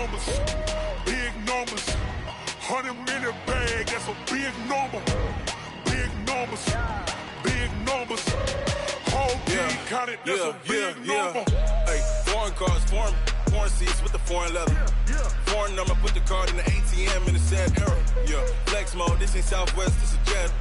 numbers, big numbers. 100-minute bag, that's a big number. Big numbers, big numbers. Whole team counted, that's a big number. Hey, foreign cars, foreign seats with the foreign leather. Foreign number, put the card in the ATM in the sad era. Yeah, flex mode, this ain't Southwest, this is Jet.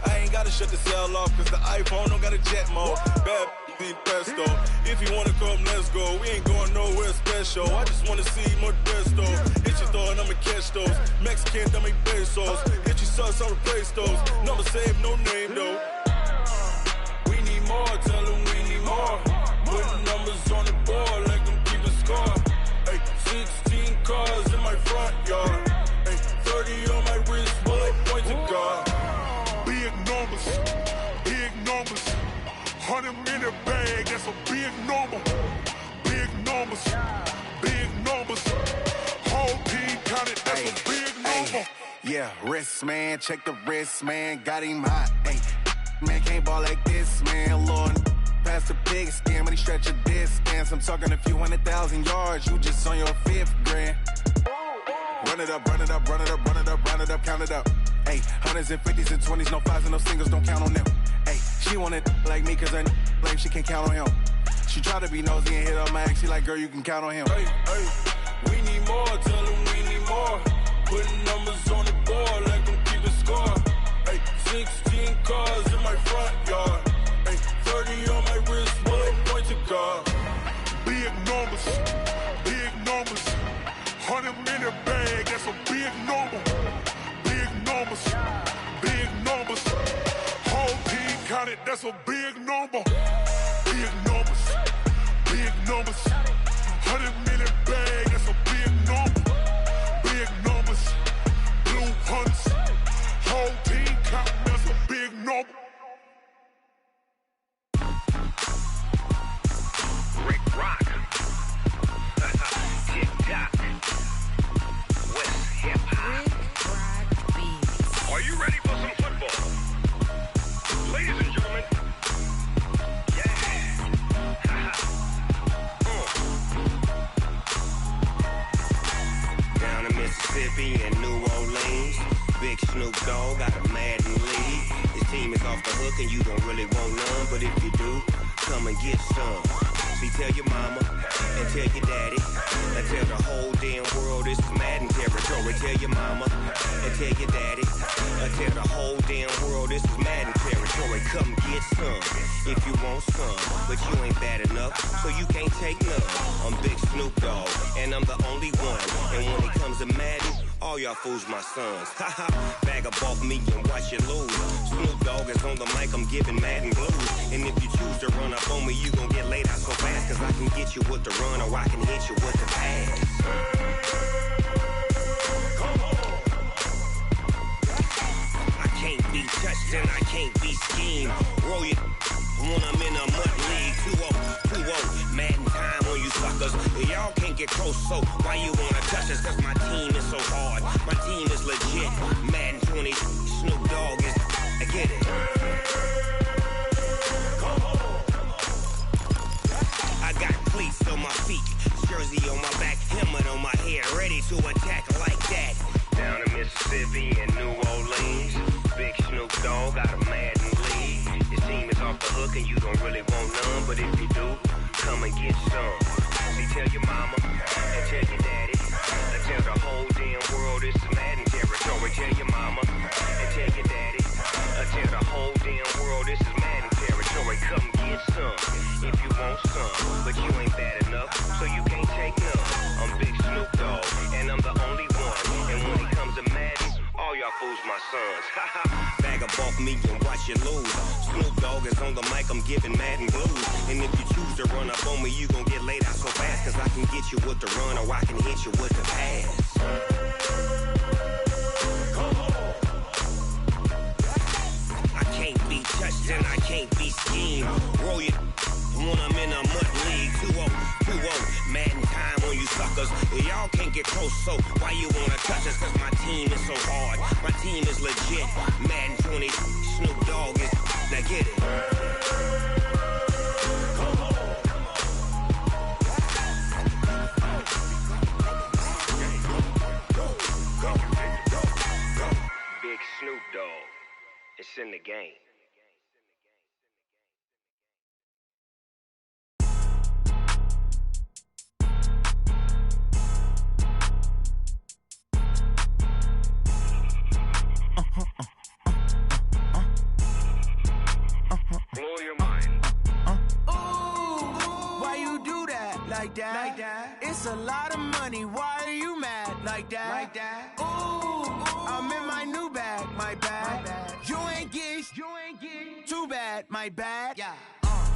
I ain't gotta shut the cell off, cause the iPhone don't got a jet mode. Bad need pesto. If you wanna come, let's go. We ain't going nowhere special. I just wanna see more Modesto. Hit your throw and I'ma catch those. Mexican, dummy pesos. Hit your sauce, I'll replace those. Number save, no name though. We need more, tell them we need more. Putting numbers on the board, like them keep a score. Hey, 16 cars in my front yard. Hey, 30 on my wrist, bullet point to God. Big numbers, big numbers. 100-minute bag, that's a big number. Big numbers, big numbers. Whole team counted, that's a big number. Yeah, wrist man, check the wrist man, got him hot. Ay, man can't ball like this, man. Lord, past the pig skin when he stretch a distance. I'm talking a few 100,000 yards, you just on your 5th grand. Run it up, run it up, run it up, run it up, run it up, count it up. Ay, 100s and 50s and 20s, no 5s and no singles, don't count on them. Ay, she want it like me cause her lame, she can't count on him. She try to be nosy and hit up my ex, she like, girl, you can count on him. Hey, we need more, tell them we need more. Putting numbers on the board, like them keep a score. Hey, 16 cars in my front yard. Hey, 30 on my wrist, bullet point to God. Big numbers, big numbers. 100-minute bag, that's a big number. Big numbers, big numbers. Whole team counted, that's a big number. Big numbers, big numbers. 100-minute bag, that's a big number. Big numbers, blue hunts. Whole team counting, that's a big number. Rick Rock. TikTok. West Hip Hop. Are you ready for some football? Ladies and gentlemen. Yeah. Down in Mississippi and New Orleans, Big Snoop Dogg got a Madden lead. His team is off the hook and you don't really want none, but if you do, come and get some. See, tell your mama and tell your daddy and tell the whole damn world this is Madden territory. Tell your mama and tell your daddy and tell the whole damn world this is Madden territory. Come get some if you want some, but you ain't bad enough, so you can't take none. I'm Big Snoop Dogg and I'm the only one. And when it comes to Madden, all y'all fools my sons. Haha, bag up off me and watch you lose. Snoop Dogg is on the mic, I'm giving Madden blues. And if you choose to run up on me, you gon' get laid out so fast, cause I can get you with the run or I can hit you with the pass. I can't be touched and I can't be schemed. Roll it when I'm in a mud league. 2-0, Madden time on you suckers. Y'all can't get close, so why you wanna touch us? Cause my team is so hard, my team is legit. Madden 20, Snoop Dogg is, I get it. I got cleats on my feet, jersey on my back, helmet on my head, ready to attack like that. Down in Mississippi and New Orleans, Big Snoop Dogg got a Madden lead. His team is off the hook and you don't really want none, but if you do, come and get some. See, tell your mama and tell your daddy and tell the whole damn world this is Madden territory. Tell your mama and tell your daddy and tell the whole damn world this is Madden territory. Come get some if you want some, but you ain't bad enough, so you can't take none. I'm Big Snoop Dogg and I'm the only one. And when it comes to Madden, all y'all fools my sons. Bag up off me and watch you lose. Snoop Dogg is on the mic, I'm giving Madden blues. And if you choose to run up on me, you gon' get laid out so fast, cause I can get you with the run or I can hit you with the pass. I can't be touched and I can't be schemed. Roll it when I'm in a mud league. 2-0, Madden time on you suckers. Y'all can't get close, so why you wanna touch us? Cause my team is so hard, my team is legit. Madden 20, Snoop Dogg is, now get it. control. It's in the game. Blow your mind. Why you do that like that? It's a lot of money. Why are you mad like that? Ooh, I'm in my new bag, my bad. You ain't get too bad, my bad. Yeah.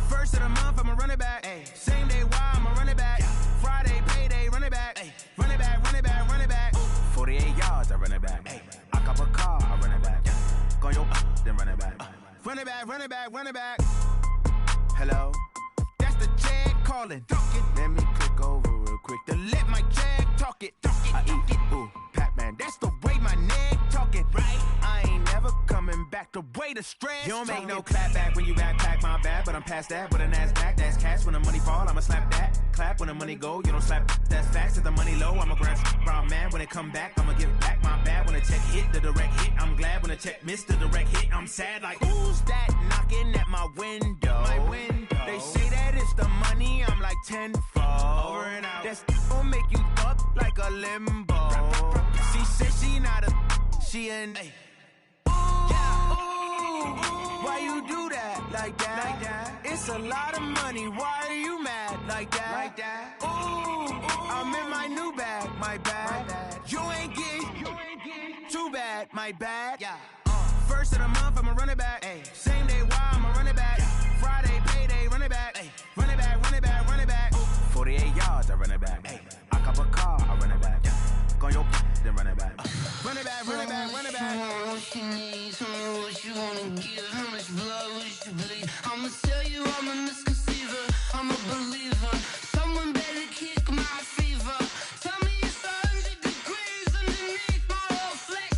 First of the month, I'ma run it back. Ay. Same day, why I'ma run it back. Friday, payday, run it back. Ay. Run it back, run it back, run it back. 48 yards, I run it back. Ay. I cop a car, I run it back. Go your then run it back. Run it back, run it back, run it back. Hello? That's the jag calling. Let me click over real quick to let my jag talk it. I eat it, ooh, Pac-Man. That's the way my neck talking. Right? I ain't never coming back the way the stress. You don't make no clap back when you backpack, my bad. But I'm past that with an ass back. That's cash when the money fall, I'ma slap that. Clap when the money go, you don't slap. That's facts. If the money low, I'ma grab brown man. When it come back, I'ma give back my bad. When the check hit, the direct hit. I'm glad when the check missed the direct hit. I'm sad like, who's that knocking at my window? My window. They say that it's the money, I'm like tenfold. Over and out. That's gon' make you up like a limbo. She said she not a, she an. Why you do that like that? It's a lot of money. Why are you mad like that? Ooh, I'm in my new bag, my bad. You ain't get too bad, my bad. Yeah. First of the month, I'ma run it back. Ay. Same day, why I'ma run it back. Friday, payday, run it back. Ay. Run it back, run it back, run it back. 48 yards, I run it back. Ay. I cop a car, I run it back. Go your then run it back. Run it back, run it back, run it back. What you need, tell me what you wanna give. How much blood would you bleed? I'ma tell you I'm a misconceiver, I'm a believer. Someone better kick my fever. Tell me it's 100 degrees underneath my whole flesh.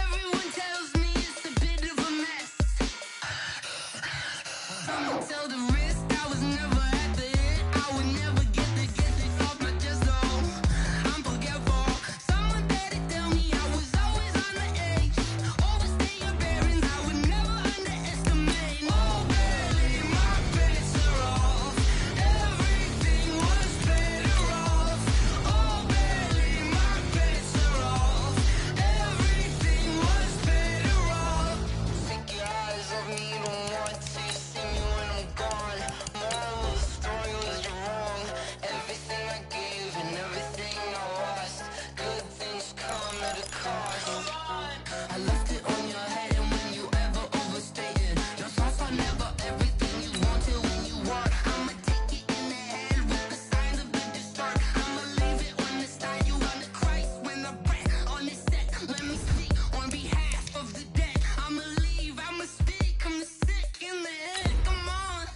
Everyone tells me it's a bit of a mess. Someone tell the wrist I was never at the hit. I would never get it off my chest though. I'm forgetful. Someone better tell me I was always on the edge. Overstay your bearings, I would never underestimate. Oh baby, my bets are off. Everything was better off. Oh baby, my bets are off. Everything was better off. Take your eyes off me, you don't want to see me when I'm gone. Moral of the story was you're wrong. Everything I gave and everything I lost. Good things come at a cost. I left it on your head and when you ever overstated. Your thoughts are never everything you wanted when you want. I'ma take it in the head with the signs of the distort. I'ma leave it on the side. You want the Christ when the breath on this set. Let me speak on behalf of the dead. I'ma leave, I'ma speak. I'm the sick in the head. Come on.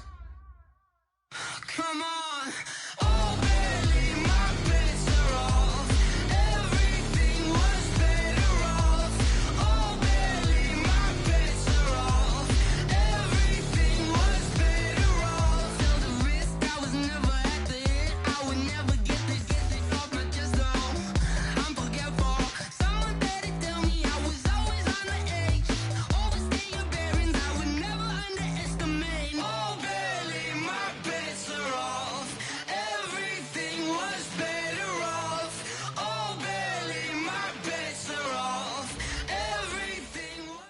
Come on. Oh baby, my bets are off. Everything was better off. Oh baby, my bets are off. Everything was better off. Tell the wrist I was never at the hit. I would never get it off my chest though. I'm forgetful. Someone better tell me I was always on the edge. Overstay your bearings, I would never underestimate. Oh baby, my bets are off. Everything was better off. Oh baby, my bets are off. Everything was.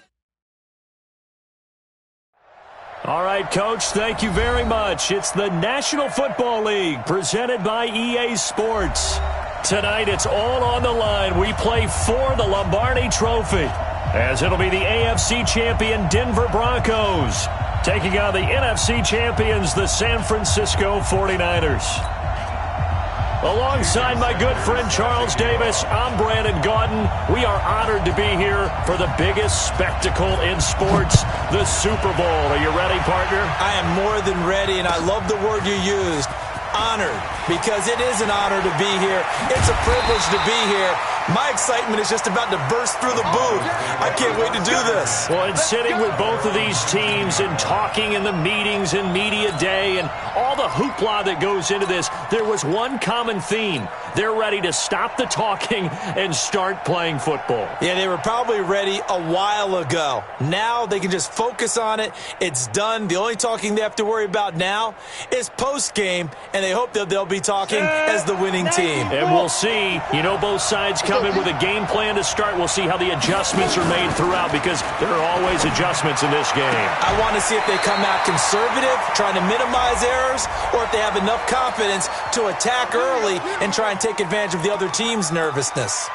All right, Coach, thank you very much. It's the National Football League presented by EA Sports. Tonight, it's all on the line. We play for the Lombardi Trophy, as it'll be the AFC champion Denver Broncos taking on the NFC champions, the San Francisco 49ers. Alongside my good friend Charles Davis, I'm Brandon Gaudin. We are honored to be here for the biggest spectacle in sports, the Super Bowl. Are you ready, partner? I am more than ready, and I love the word you used, honored, because it is an honor to be here. It's a privilege to be here. My excitement is just about to burst through the booth. I can't wait to do this. Well, and sitting with both of these teams and talking in the meetings and media day and all the hoopla that goes into this, there was one common theme. They're ready to stop the talking and start playing football. Yeah, they were probably ready a while ago. Now they can just focus on it. It's done. The only talking they have to worry about now is post-game, and they hope that they'll be talking as the winning team. And we'll see. You know, both sides come in with a game plan to start. We'll see how the adjustments are made throughout, because there are always adjustments in this game. I want to see if they come out conservative, trying to minimize errors, or if they have enough confidence to attack early and try and take advantage of the other team's nervousness.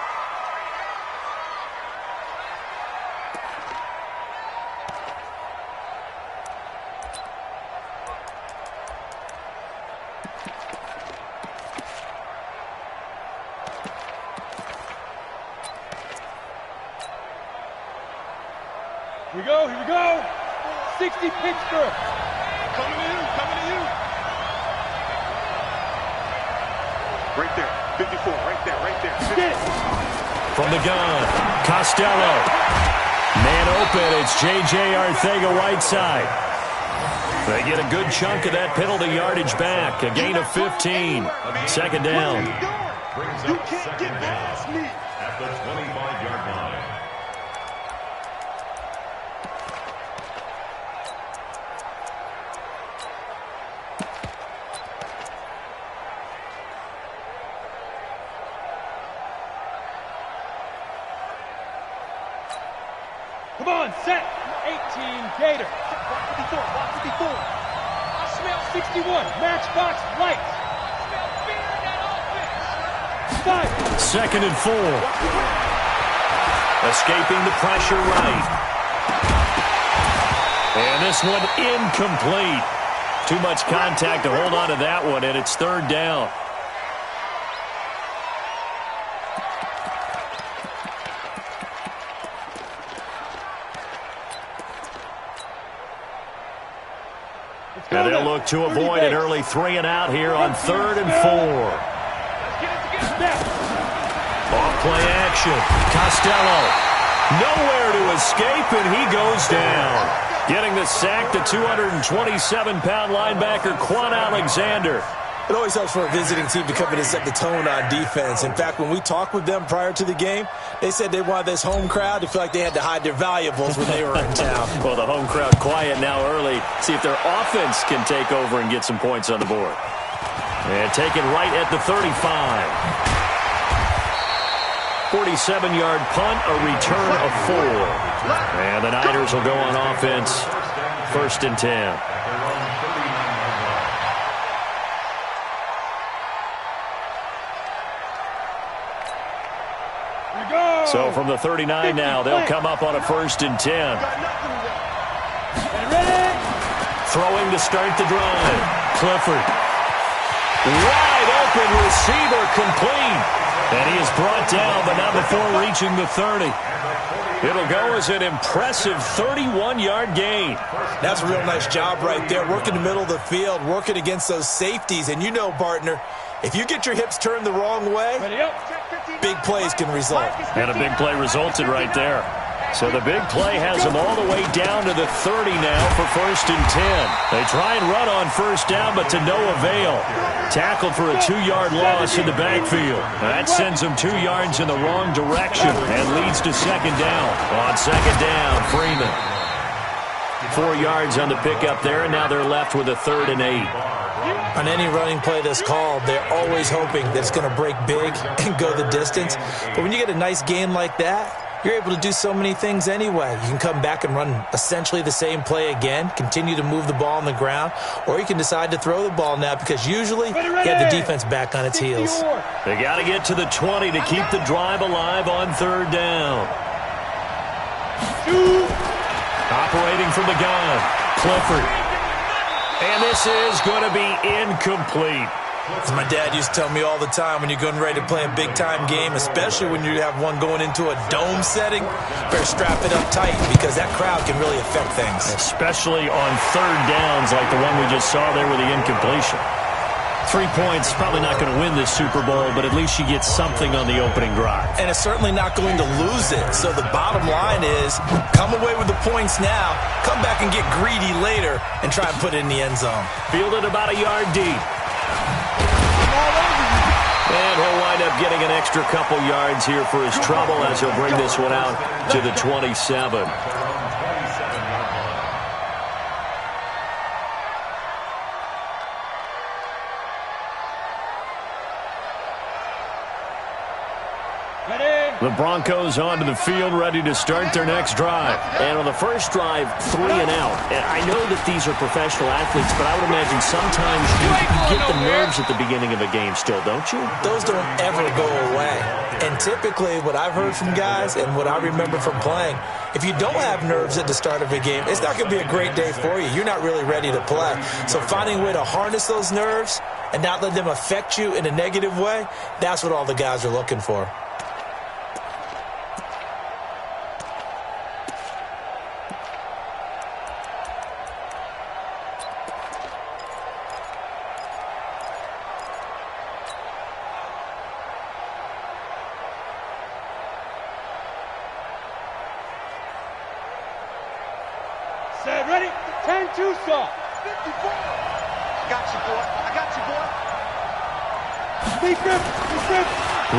Here we go. 60 Pittsburgh. Coming to you. Right there, 54, right there. From the gun, Costello. Man open, it's J.J. Arcega-Whiteside. They get a good chunk of that penalty yardage back, a gain of 15. Second down. You can't get past me. At the 25-yard line. Come on, set. 18, Gator. Block 54. I smell 61. Matchbox lights. I smell fear in that offense. 5. Second and 4. Escaping the pressure right. And this one incomplete. Too much contact to hold on to that one, and it's third down. And they'll look to avoid an early 3 and out here on 3rd and 4. Off play action. Costello. Nowhere to escape, and he goes down. Getting the sack, the 227-pound linebacker, Quan Alexander. It always helps for a visiting team to come in and set the tone on defense. In fact, when we talked with them prior to the game, they said they wanted this home crowd to feel like they had to hide their valuables when they were in town. Well, the home crowd quiet now early. See if their offense can take over and get some points on the board. And taken right at the 35. 47-yard punt, a return of 4. And the Niners will go on offense, 1st and 10. So from the 39 now, they'll come up on a 1st and 10. Throwing to start the drive. Clifford. Wide open receiver, complete. And he is brought down, but not before reaching the 30. It'll go as an impressive 31-yard gain. That's a real nice job right there, working the middle of the field, working against those safeties. And you know, partner, if you get your hips turned the wrong way, big plays can result. And a big play resulted right there. So the big play has them all the way down to the 30 now for 1st and 10. They try and run on 1st down, but to no avail. Tackled for a 2-yard loss in the backfield. That sends them 2 yards in the wrong direction and leads to 2nd down. On 2nd down, Freeman. 4 yards on the pickup there, and now they're left with a 3rd and 8. On any running play that's called, they're always hoping that it's going to break big and go the distance. But when you get a nice game like that, you're able to do so many things anyway. You can come back and run essentially the same play again, continue to move the ball on the ground, or you can decide to throw the ball now because usually you have the defense back on its heels. They got to get to the 20 to keep the drive alive on 3rd down. Operating from the gun, Clifford. And this is going to be incomplete. As my dad used to tell me all the time, when you're getting ready to play a big-time game, especially when you have one going into a dome setting, better strap it up tight because that crowd can really affect things. Especially on 3rd downs like the one we just saw there with the incompletion. 3 points, probably not going to win this Super Bowl, but at least you get something on the opening drive. And it's certainly not going to lose it. So the bottom line is, come away with the points now, come back and get greedy later, and try and put it in the end zone. Fielded about a yard deep. all over you. And he'll wind up getting an extra couple yards here for his trouble as he'll bring this one out to the 27. The Broncos onto the field, ready to start their next drive. And on the first drive, 3 and out. And I know that these are professional athletes, but I would imagine sometimes you get the nerves at the beginning of a game still, don't you? Those don't ever go away. And typically, what I've heard from guys and what I remember from playing, if you don't have nerves at the start of a game, it's not going to be a great day for you. You're not really ready to play. So finding a way to harness those nerves and not let them affect you in a negative way, that's what all the guys are looking for. Ready? 10-2 stop. 54. Got you, boy. I got you, boy. Defense.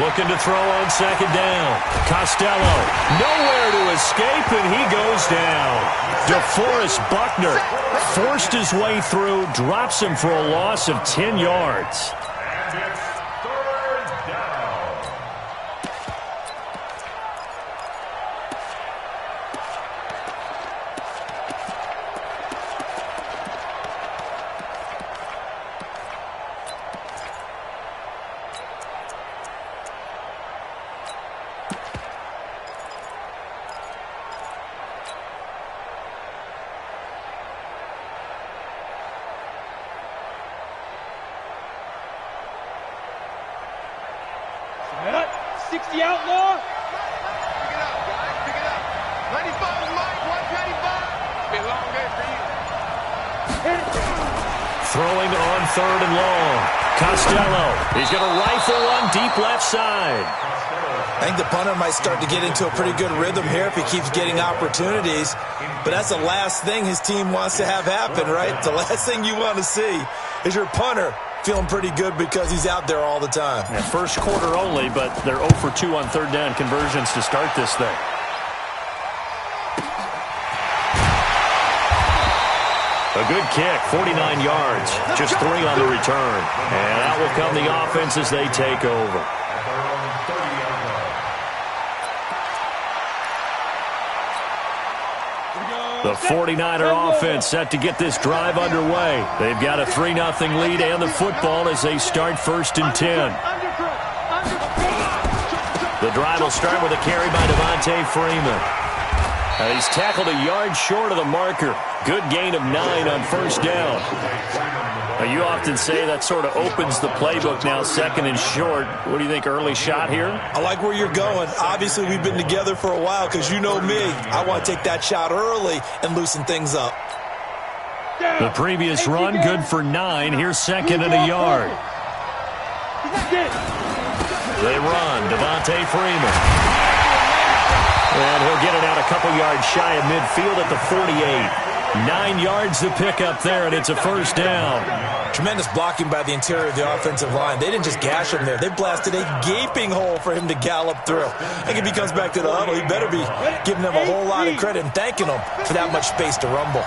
Looking to throw on second down. Costello, nowhere to escape, and he goes down. DeForest Buckner forced his way through, drops him for a loss of 10 yards. And it's third down. Set up. 60 outlaw. Pick it up, guys. Pick it up. 95 is Mike. 195. Been a long day for you. Hit it. Throwing on third and long. Costello, he's going to rifle one deep left side. I think the punter might start to get into a pretty good rhythm here if he keeps getting opportunities. But that's the last thing his team wants to have happen, right? The last thing you want to see is your punter feeling pretty good because he's out there all the time. Yeah, first quarter only, but they're 0 for 2 on third down conversions to start this thing. A good kick, 49 yards, just 3 on the return. And out will come the offense as they take over. The 49er offense set to get this drive underway. They've got a 3-0 lead and the football as they start 1st and 10. The drive will start with a carry by Devontae Freeman. He's tackled a yard short of the marker. Good gain of 9 on 1st down. Now, you often say that sort of opens the playbook now, 2nd and short. What do you think, early shot here? I like where you're going. Obviously, we've been together for a while because you know me. I want to take that shot early and loosen things up. The previous run, good for 9. Here's 2nd and a yard. They run. Devontae Freeman. And he'll get it out a couple yards shy of midfield at the 48. 9 yards to pick up there, and it's a 1st down. Tremendous blocking by the interior of the offensive line. They didn't just gash him there. They blasted a gaping hole for him to gallop through. I think if he comes back to the huddle, he better be giving them a whole lot of credit and thanking them for that much space to rumble.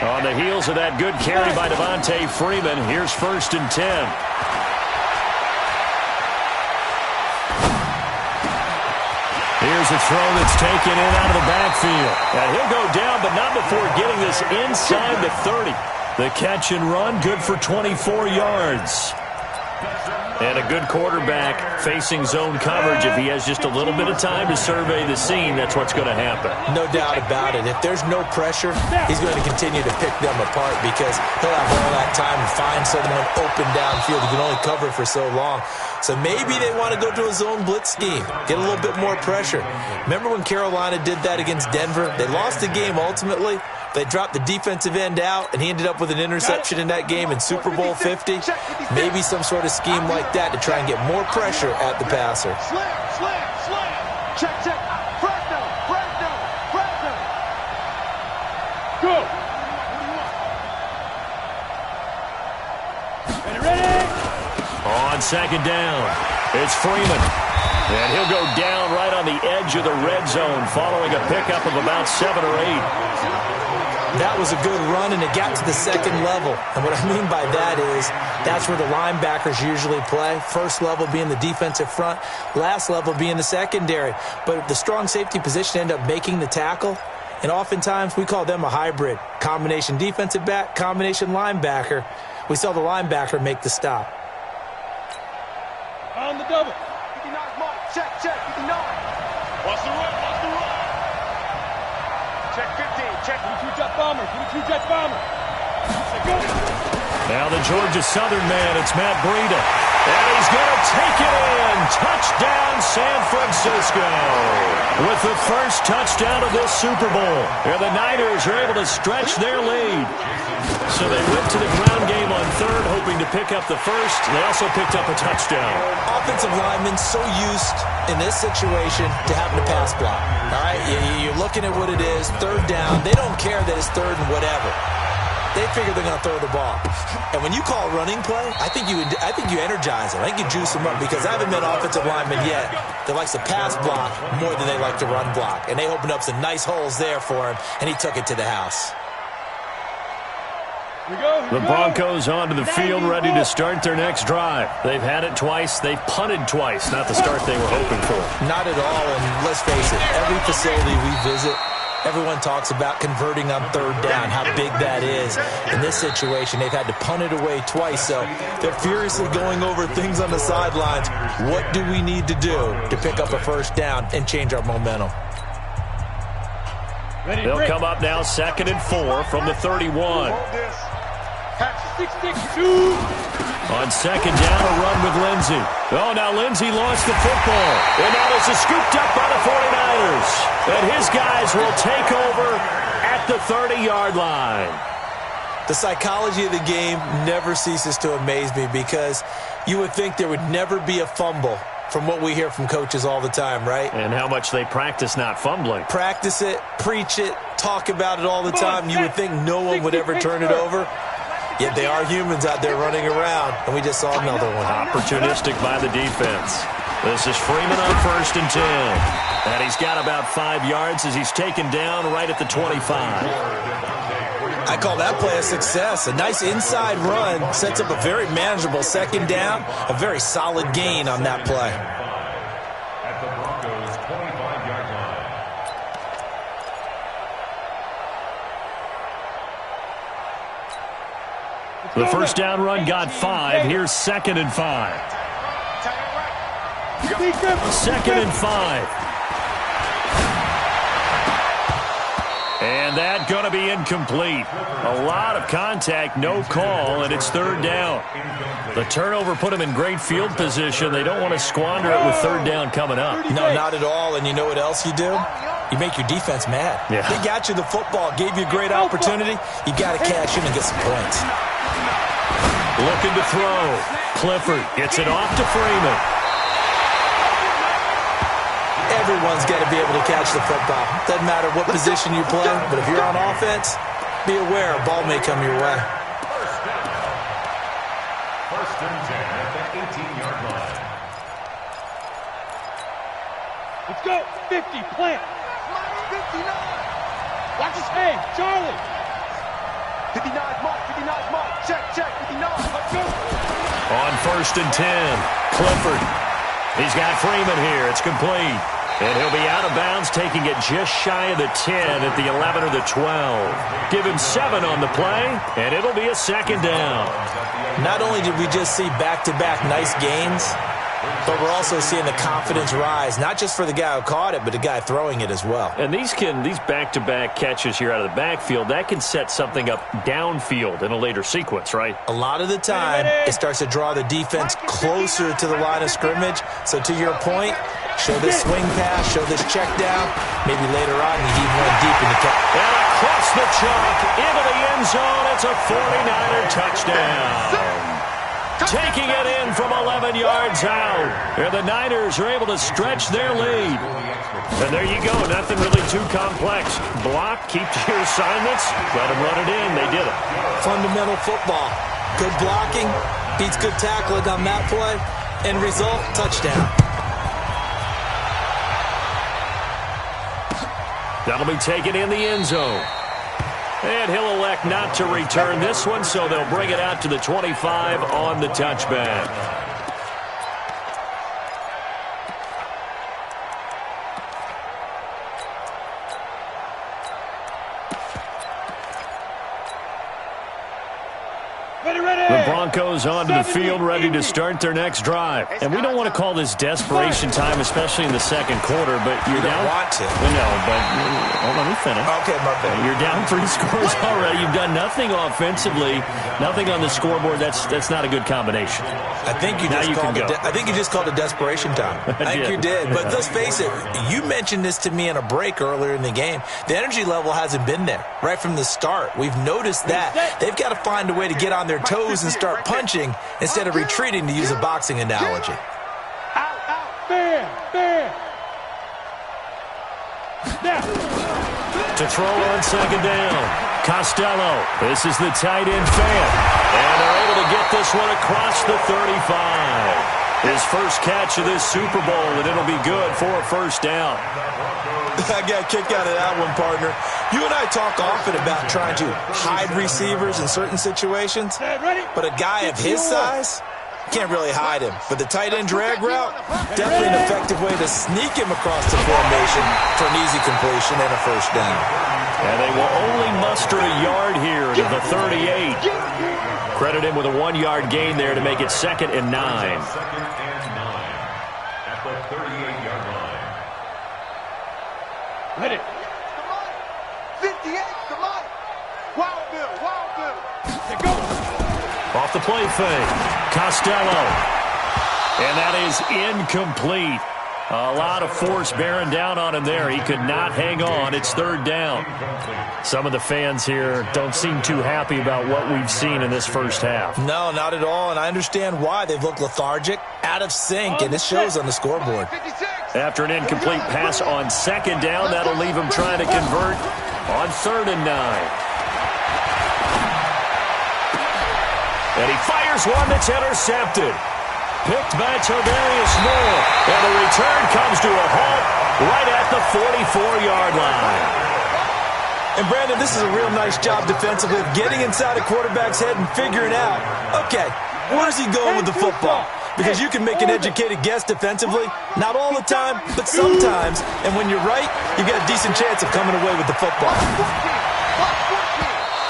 On the heels of that good carry by Devontae Freeman, here's 1st and 10. Here's a throw that's taken in out of the backfield. And he'll go down, but not before getting this inside the 30. The catch and run, good for 24 yards. And a good quarterback facing zone coverage. If he has just a little bit of time to survey the scene, that's what's going to happen. No doubt about it. If there's no pressure, he's going to continue to pick them apart because he'll have all that time to find someone open downfield. He can only cover for so long. So maybe they want to go to a zone blitz scheme, get a little bit more pressure. Remember when Carolina did that against Denver? They lost the game ultimately. They dropped the defensive end out, and he ended up with an interception in that game in Super Bowl 50. Maybe some sort of scheme like that to try and get more pressure at the passer. Slam. Check. Press down. Go. Ready? second down. It's Freeman. And he'll go down right on the edge of the red zone following a pickup of about 7 or 8. That was a good run, and it got to the second level. And what I mean by that is that's where the linebackers usually play. First level being the defensive front, last level being the secondary. But the strong safety position ended up making the tackle, and oftentimes we call them a hybrid. Combination defensive back, combination linebacker. We saw the linebacker make the stop. On the double. 59 mark. Check, 59. Watch the run, watch the run. Check 15, check. 22 jet bomber, 22 jet bomber. Go. Now the Georgia Southern man, it's Matt Breida. And he's going to take it in. Touchdown, San Francisco. With the first touchdown of this Super Bowl. And the Niners are able to stretch their lead. So they went to the ground game on third, hoping to pick up the first. They also picked up a touchdown. Offensive linemen so used in this situation to having to pass block. All right, you're looking at what it is, third down. They don't care that it's third and whatever. They figure they're going to throw the ball. And when you call running play, I think you energize them. I think you juice them up because I haven't met offensive linemen yet that likes to pass block more than they like to run block. And they opened up some nice holes there for him, and he took it to the house. The Broncos onto the field, ready to start their next drive. They've had it twice. They've punted twice. Not the start they were hoping for. Not at all, and let's face it, every facility we visit, everyone talks about converting on third down, how big that is. In this situation, they've had to punt it away twice, so they're furiously going over things on the sidelines. What do we need to do to pick up a first down and change our momentum? They'll come up now 2nd and 4 from the 31. 6-6-2. On second down, a run with Lindsey. Oh, now Lindsey lost the football. And now this is scooped up by the 49ers. And his guys will take over at the 30-yard line. The psychology of the game never ceases to amaze me because you would think there would never be a fumble from what we hear from coaches all the time, right? And how much they practice not fumbling. Practice it, preach it, talk about it all the time. You would think no one would ever turn it over. Yet they are humans out there running around, and we just saw another one. Opportunistic by the defense. This is Freeman on 1st and 10. And he's got about 5 yards as he's taken down right at the 25. I call that play a success. A nice inside run sets up a very manageable second down, a very solid gain on that play. At the Broncos' 25-yard line. The first down run got 5. Here's 2nd and 5. 2nd and 5. And that going to be incomplete. A lot of contact, no call, and it's 3rd down. The turnover put them in great field position. They don't want to squander it with 3rd down coming up. No, not at all. And you know what else you do? You make your defense mad. Yeah. They got you the football, gave you a great opportunity. You got to cash in and get some points. Looking to throw. Clifford gets it off to Freeman. Everyone's got to be able to catch the football. Doesn't matter what position you play, but if you're on offense, be aware a ball may come your way. First and 10 at the 18-yard line. Let's go. 50, plant. 59. Watch his hey, Charlie. 59 mark, 59 mark. Check, 59. Let's go. On 1st and 10, Clifford. He's got Freeman here. It's complete. And he'll be out of bounds, taking it just shy of the 10 at the 11 or the 12. Give him 7 on the play, and it'll be a 2nd down. Not only did we just see back-to-back nice gains, but we're also seeing the confidence rise, not just for the guy who caught it, but the guy throwing it as well. And these back-to-back catches here out of the backfield, that can set something up downfield in a later sequence, right? A lot of the time, it starts to draw the defense closer to the line of scrimmage. So to your point, show this swing pass, show this check down. Maybe later on, you heave one deep in the cap. And across the chalk, into the end zone, it's a 49er touchdown. Taking it in from 11 yards out. And the Niners are able to stretch their lead. And there you go. Nothing really too complex. Block, keep to your assignments, let them run it in. They did it. Fundamental football. Good blocking, Beats good tackling on that play. End result, touchdown. That'll be taken in the end zone. And he'll elect not to return this one, so they'll bring it out to the 25 on the touchback. The Broncos onto the field, ready to start their next drive. And we don't want to call this desperation time, especially in the second quarter, but you're down. You don't want to. No, but let me finish. Okay, my bad. You're down 3 scores already. You've done nothing offensively, nothing on the scoreboard. That's not a good combination. I think you just called it desperation time. I think you did. But let's face it, you mentioned this to me in a break earlier in the game. The energy level hasn't been there right from the start. We've noticed that. They've got to find a way to get on their toes and start punching instead of retreating, to use a boxing analogy. To throw on second down, Costello. This is the tight end fan. And they're able to get this one across the 35. His first catch of this Super Bowl, and it'll be good for a first down. I got a kick out of that one, partner. You and I talk often about trying to hide receivers in certain situations, but a guy of his size can't really hide him. But the tight end drag route, definitely an effective way to sneak him across the formation for an easy completion and a first down. And they will only muster a yard here to the 38. Credit him with a 1-yard gain there to make it 2nd and 9. At the 38-yard line. Ready. Come on. 58, come on. Wild Bill, Wild Bill. They go. Off the play fake, Costello. And that is incomplete. A lot of force bearing down on him there. He could not hang on. It's 3rd down. Some of the fans here don't seem too happy about what we've seen in this first half. No, not at all, and I understand why. They've looked lethargic, out of sync, and it shows on the scoreboard. After an incomplete pass on 2nd down, that'll leave him trying to convert on 3rd and 9. And he fires one that's intercepted. Picked by Tavarius Moore. And the return comes to a halt right at the 44-yard line. And, Brandon, this is a real nice job defensively of getting inside a quarterback's head and figuring out, okay, where's he going with the football? Because you can make an educated guess defensively. Not all the time, but sometimes. And when you're right, you've got a decent chance of coming away with the football.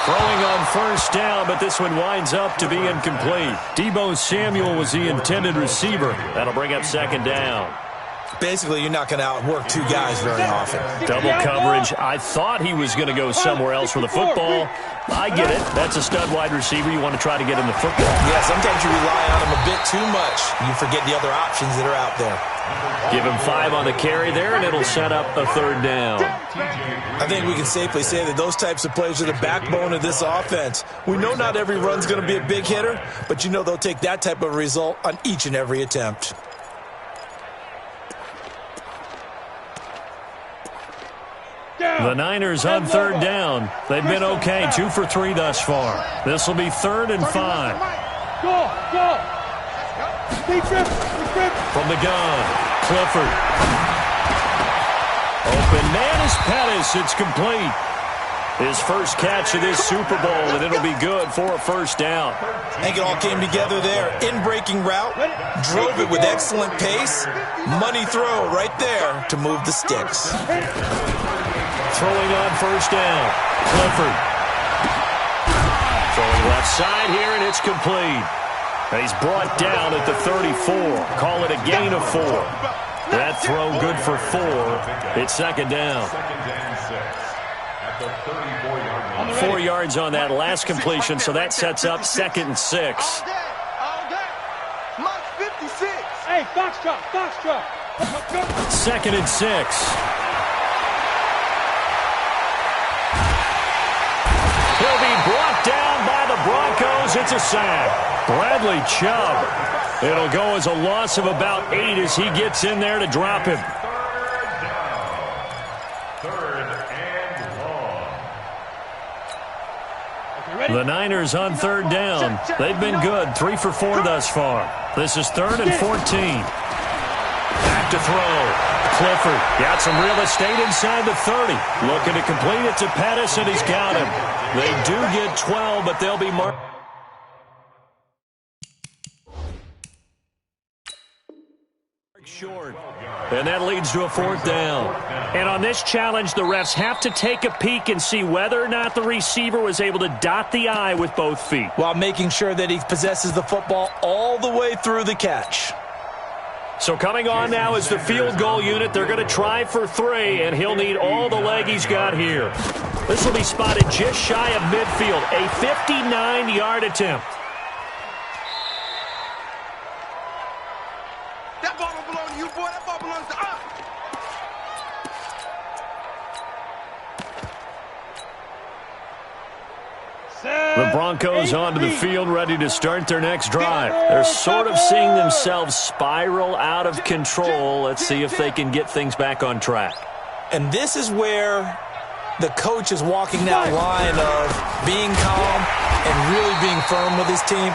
Throwing on first down, but this one winds up to be incomplete. Deebo Samuel was the intended receiver. That'll bring up 2nd down. Basically, you're not going to outwork 2 guys very often. Double coverage. I thought he was going to go somewhere else for the football. I get it. That's a stud wide receiver. You want to try to get him the football. Yeah, sometimes you rely on him a bit too much. You forget the other options that are out there. Give him 5 on the carry there, and it'll set up a 3rd down. I think we can safely say that those types of plays are the backbone of this offense. We know not every run's going to be a big hitter, but you know they'll take that type of result on each and every attempt. The Niners on 3rd down. They've been okay, 2 for 3 thus far. This will be 3rd and 5. Go. From the gun, Clifford. Open man is Pettis. It's complete. His first catch of this Super Bowl, and it'll be good for a first down. I think it all came together there. In-breaking route, drove it with excellent pace. Money throw right there to move the sticks. Throwing on first down, Clifford. Throwing left side here, and it's complete. And he's brought down at the 34. Call it a gain of 4. That throw good for 4. It's 2nd down. 4 yards on that last completion, so that sets up 2nd and 6. Hey, box drop. 2nd and 6. He'll be brought down by the Broncos. It's a sack. Bradley Chubb. It'll go as a loss of about 8 as he gets in there to drop him. 3rd and long. The Niners on third down. They've been good, 3 for 4 thus far. This is 3rd and 14. Back to throw. Clifford got some real estate inside the 30. Looking to complete it to Pettis, and he's got him. They do get 12, but they'll be marked short. And that leads to a 4th down. And on this challenge, the refs have to take a peek and see whether or not the receiver was able to dot the I with both feet, while making sure that he possesses the football all the way through the catch. So coming on now is the field goal unit. They're going to try for 3, and he'll need all the leg he's got here. This will be spotted just shy of midfield, a 59-yard attempt. That ball don't belong to you, boy. That ball belongs to us. The Broncos onto the field, ready to start their next drive. They're sort of seeing themselves spiral out of control. Let's see if they can get things back on track. And this is where the coach is walking that line of being calm and really being firm with his team.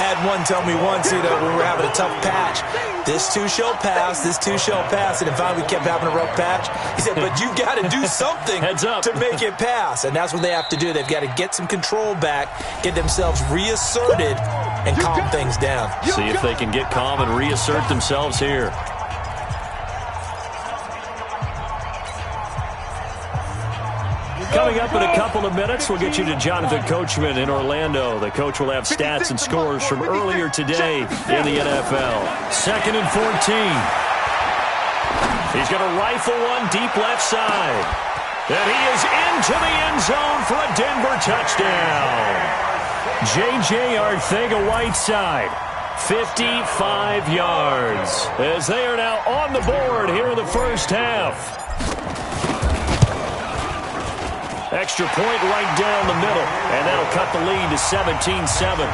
Had one tell me once, when we were having a tough patch, this too shall pass, this too shall pass, and if finally we kept having a rough patch, he said, but you got to do something to make it pass, and that's what they have to do. They've got to get some control back, get themselves reasserted, and calm things down. See if they can get calm and reassert themselves here. Coming up in a couple of minutes, we'll get you to Jonathan Coachman in Orlando. The coach will have stats and scores from earlier today in the NFL. 2nd and 14. He's going to rifle one deep left side. And he is into the end zone for a Denver touchdown. J.J. Arcega-Whiteside, 55 yards, as they are now on the board here in the first half. Extra point right down the middle, and that'll cut the lead to 17-7.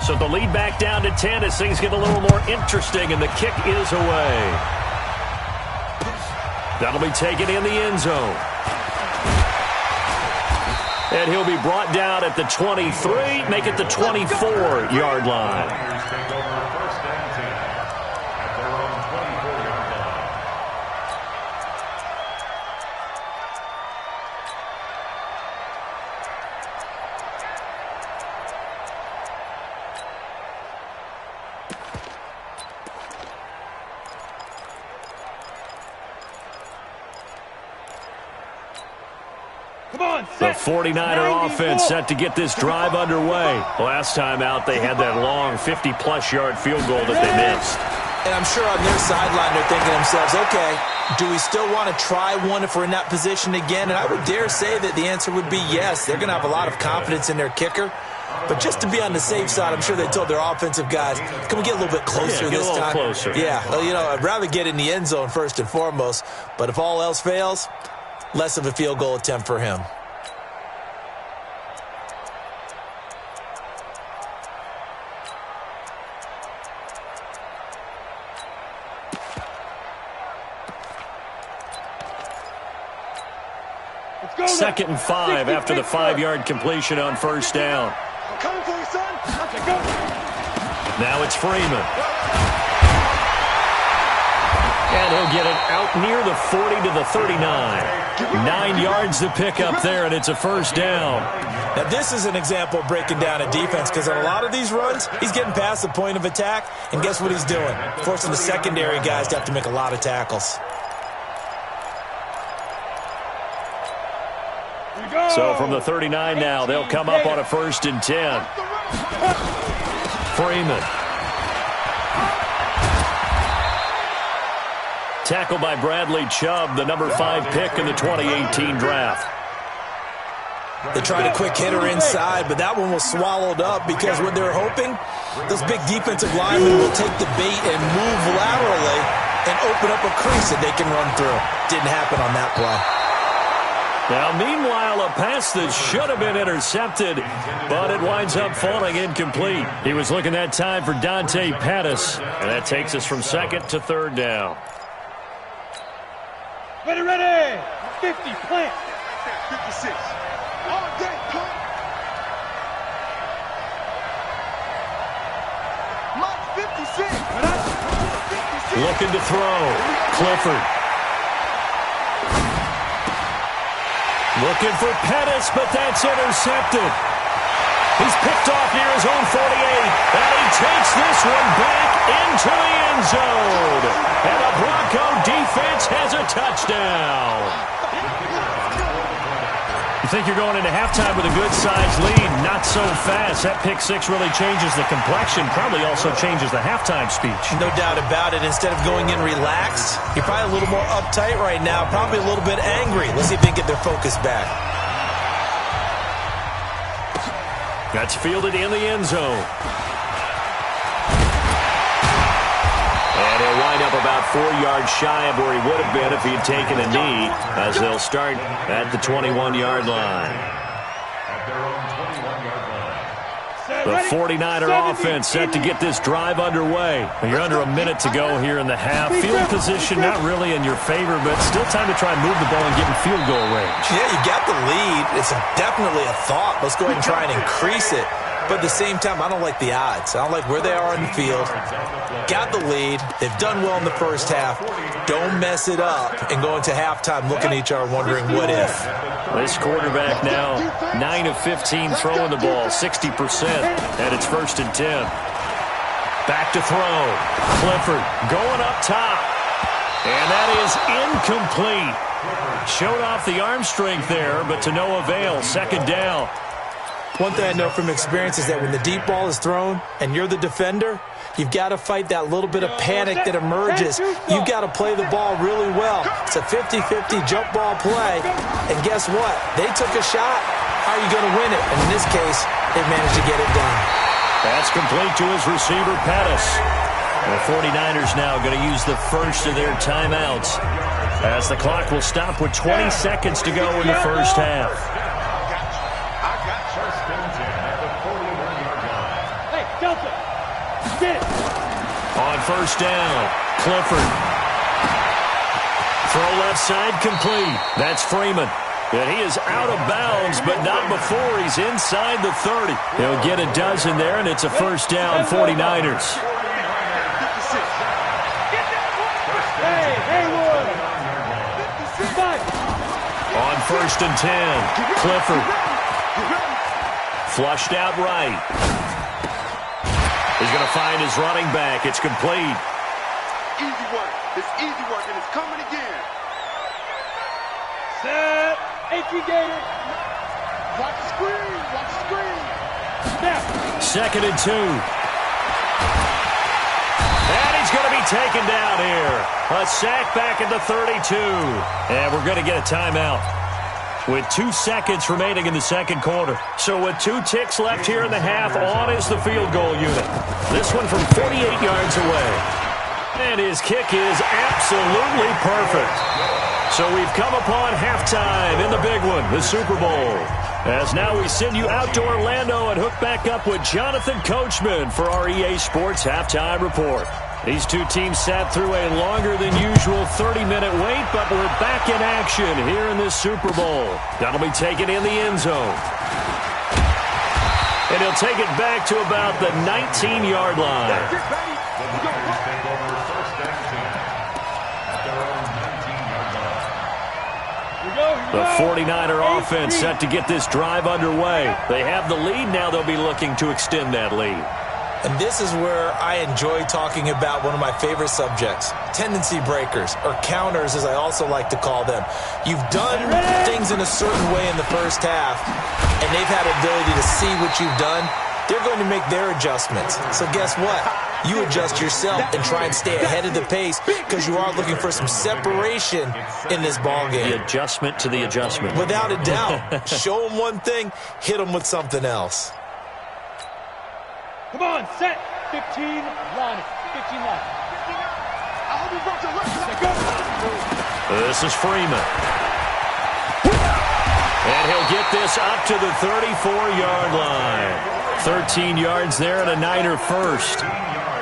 So the lead back down to 10 as things get a little more interesting, and the kick is away. That'll be taken in the end zone. And he'll be brought down at the 23, make it the 24-yard line. The 49er offense set to get this drive underway. Last time out, they had that long 50-plus yard field goal that they missed. And I'm sure on their sideline, they're thinking to themselves, okay, do we still want to try one if we're in that position again? And I would dare say that the answer would be yes. They're going to have a lot of confidence in their kicker. But just to be on the safe side, I'm sure they told their offensive guys, can we get a little bit closer this time? Closer. Yeah, well, I'd rather get in the end zone first and foremost. But if all else fails, less of a field goal attempt for him. Second and 5 after the 5-yard completion on first down. Now it's Freeman. And he'll get it out near the 40 to the 39. 9 yards to pick up there, and it's a first down. Now, this is an example of breaking down a defense, because on a lot of these runs, he's getting past the point of attack, and guess what he's doing? Forcing the secondary guys to have to make a lot of tackles. So from the 39 now, they'll come up on a 1st and 10. Freeman. Tackled by Bradley Chubb, the number 5 pick in the 2018 draft. They tried a quick hitter inside, but that one was swallowed up because what they're hoping, those big defensive linemen will take the bait and move laterally and open up a crease that they can run through. Didn't happen on that play. Now, meanwhile, a pass that should have been intercepted, but it winds up falling incomplete. He was looking that time for Dante Pettis, and that takes us from second to third down. Ready, ready. 50, plant. 56. All day, plant. Mike, 56. 56. Looking to throw. Clifford. Looking for Pettis, but that's intercepted. He's picked off near his own 48, and he takes this one back into the end zone. And the Bronco defense has a touchdown. You think you're going into halftime with a good-sized lead, not so fast. That pick six really changes the complexion, probably also changes the halftime speech. No doubt about it. Instead of going in relaxed, you're probably a little more uptight right now, probably a little bit angry. Let's see if they can get their focus back. That's fielded in the end zone. And he'll wind up about 4 yards shy of where he would have been if he had taken a knee, as they'll start at the 21-yard line. At their own 21-yard line. The 49er offense set to get this drive underway. You're under a minute to go here in the half. Field position not really in your favor, but still time to try and move the ball and get in field goal range. Yeah, you got the lead. It's definitely a thought. Let's go ahead and try and increase it. But at the same time, I don't like the odds. I don't like where they are on the field. Got the lead. They've done well in the first half. Don't mess it up and go into halftime looking at each other wondering what if. This quarterback now 9 of 15 throwing the ball, 60%, and it's 1st and 10. Back to throw. Clifford going up top. And that is incomplete. Showed off the arm strength there, but to no avail. 2nd down. One thing I know from experience is that when the deep ball is thrown and you're the defender, you've got to fight that little bit of panic that emerges. You've got to play the ball really well. It's a 50-50 jump ball play. And guess what? They took a shot. How are you going to win it? And in this case, they managed to get it done. That's complete to his receiver, Pettis. The 49ers now going to use the first of their timeouts, as the clock will stop with 20 seconds to go in the first half. Hey, Delta. Get it. On 1st down, Clifford. Throw left side complete. That's Freeman. And he is out of bounds, but not before he's inside the 30. He'll get a dozen there, and it's a 1st down, 49ers. Hey, Haywood. On 1st and 10, Clifford. Flushed out right. He's going to find his running back. It's complete. Easy work. It's easy work, and it's coming again. Set. 18 Gator. Watch the screen. Watch the screen. Snap. 2nd and 2. And he's going to be taken down here. A sack back at the 32. And we're going to get a timeout with 2 seconds remaining in the second quarter. So with 2 ticks left here in the half, on is the field goal unit. This one from 48 yards away. And his kick is absolutely perfect. So we've come upon halftime in the big one, the Super Bowl. As now we send you out to Orlando and hook back up with Jonathan Coachman for our EA Sports Halftime Report. These two teams sat through a longer than usual 30-minute wait, but we're back in action here in this Super Bowl. That'll be taken in the end zone. And he'll take it back to about the 19-yard line. The 49er offense set to get this drive underway. They have the lead now. They'll be looking to extend that lead. And this is where I enjoy talking about one of my favorite subjects, tendency breakers, or counters as I also like to call them. You've done things in a certain way in the first half, and they've had the ability to see what you've done. They're going to make their adjustments. So guess what? You adjust yourself and try and stay ahead of the pace because you are looking for some separation in this ballgame. The adjustment to the adjustment. Without a doubt. Show them one thing, hit them with something else. Come on, set. 15, line it. 15 line. I hope you brought your left. This is Freeman. And he'll get this up to the 34-yard line. 13 yards there and a Niner first.